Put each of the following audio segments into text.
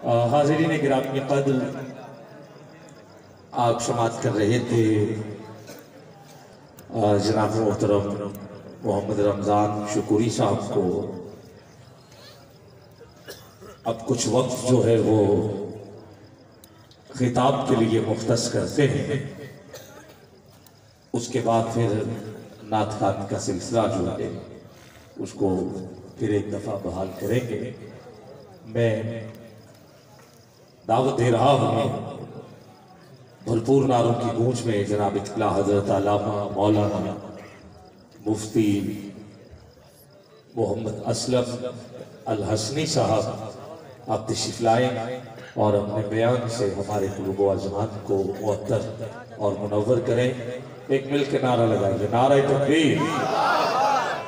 حاضرین گرامی قدر، آپ سماعت کر رہے تھے جناب محترم محمد رمضان شکوری صاحب کو۔ اب کچھ وقت جو ہے وہ خطاب کے لیے مختص کرتے ہیں، اس کے بعد پھر نعت خوانی کا سلسلہ جو ہے اس کو پھر ایک دفعہ بحال کریں گے۔ میں دعوت دے رہا ہوں بھرپور نعروں کی گونج میں جناب اطلاع حضرت علامہ مولانا مفتی محمد اسلم الحسنی صاحب آپ تشریف لائیں اور اپنے بیان سے ہمارے قلوب و اذہان کو معطر اور منور کریں۔ ایک مل کے نعرہ لگائیے، نعرہ تکبیر۔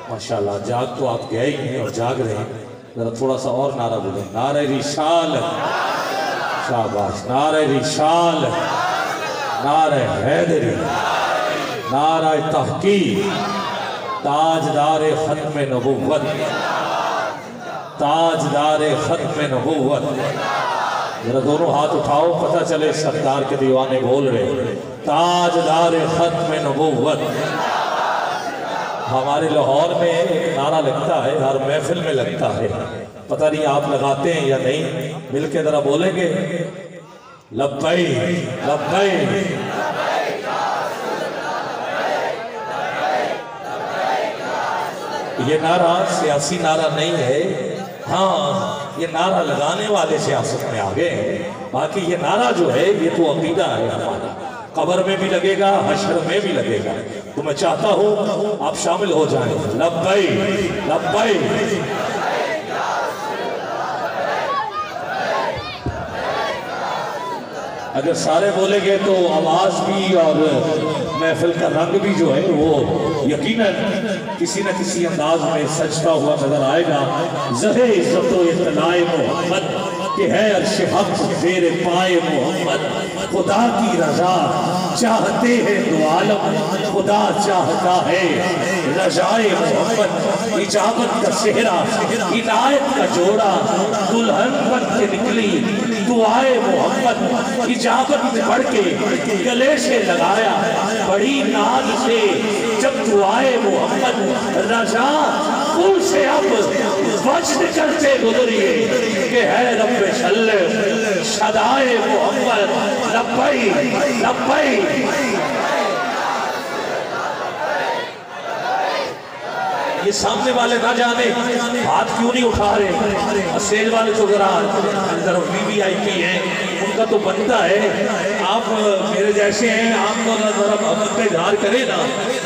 ماشاءاللہ، جاگ تو آپ گئے ہی ہیں اور جاگ رہے ہیں، ذرا تھوڑا سا اور نعرہ بولیں، نعرہ رسالت، شاباش، نعرہ رسالت، نعرہ حیدری، نعرہ تحقیق، تاجدار ختم نبوت، تاجدار ختم نبوت۔ ذرا دونوں ہاتھ اٹھاؤ، پتہ چلے سردار کے دیوانے بول رہے، تاجدار ختم نبوت۔ ہمارے لاہور میں ایک نعرہ لگتا ہے، ہر محفل میں لگتا ہے، پتہ نہیں آپ لگاتے ہیں یا نہیں، مل کے ذرا بولیں گے، لبیک لبیک۔ یہ نعرہ سیاسی نعرہ نہیں ہے، ہاں یہ نعرہ لگانے والے سیاست میں آگے ہیں، باقی یہ نعرہ جو ہے یہ تو عقیدہ ہے ہمارا، قبر میں بھی لگے گا، حشر میں بھی لگے گا۔ تو میں چاہتا ہوں آپ شامل ہو جائیں، لبیک لبیک۔ اگر سارے بولیں گے تو آواز بھی اور محفل کا رنگ بھی جو ہے وہ یقیناً کسی نہ کسی انداز میں سجتا ہوا نظر آئے گا۔ زہر عزت و اطلاع محمد کہ ہے عرش حق زیر پائے محمد، خدا کی رضا چاہتے ہیں دو عالم، خدا چاہتا ہے رضائے محمد۔ اجابت کا صحرا، عنایت کا جوڑا، دلہن بن کے نکلی دعائے محمد۔ اجابت میں بڑھ کے گلے سے لگایا بڑی ناز سے جب دعائے محمد، رضا پھول سے اب وجد کرتے گزریے کہ ہے رب سلم صدائے محمد۔ لبیک لبیک۔ یہ سامنے والے نہ جانے ہاتھ کیوں نہیں اٹھا رہے، اسٹیج والے تو ذرا طرف بی آئی پی ہیں، ان کا تو بنتا ہے، آپ میرے جیسے ہیں، آپ کو ذرا محبت کا اظہار کرے نا،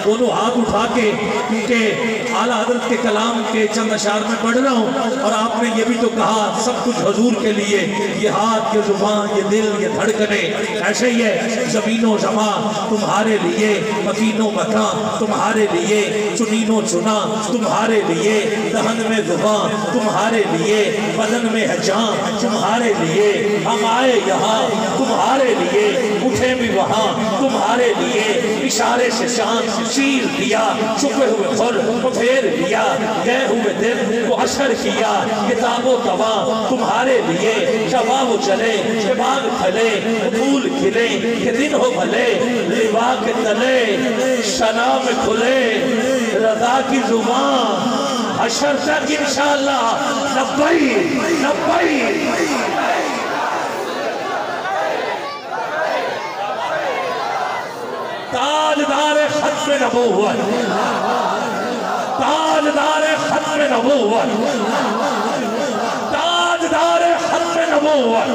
دونوں ہاتھ اٹھا کے، کیونکہ اعلیٰ حضرت کے کلام کے چند اشعار میں پڑھ رہا ہوں، اور آپ نے یہ بھی تو کہا سب کچھ حضور کے لیے، یہ ہاتھ، یہ زبان، یہ دل، یہ دھڑکنے، ایسے ہی ہے، زمین و زمان تمہارے لیے، مکین و مکان تمہارے لیے، چنین و چنا تمہارے لیے، دہن میں زبان تمہارے لیے، بدن میں ہے جان تمہارے لیے، ہم آئے یہاں تمہارے لیے، اٹھے بھی وہاں تمہارے لیے، اشارے سے شان چیر دیا، چھپے ہوئے خور کو پھیر دیا، گئے ہوئے دن کو عشر کیا، کتاب و تواں تمہارے لیے، شباب چلے کہ باغ پھلے پھول کھلے کہ دن ہو بھلے، لبا کے تلے شنا میں کھلے رضا کی زبان حشر تک انشاءاللہ۔ لبیک لبیک۔ تاجدار ختم نبوت، تاجدار ختم نبوت، تاجدار ختم نبوت،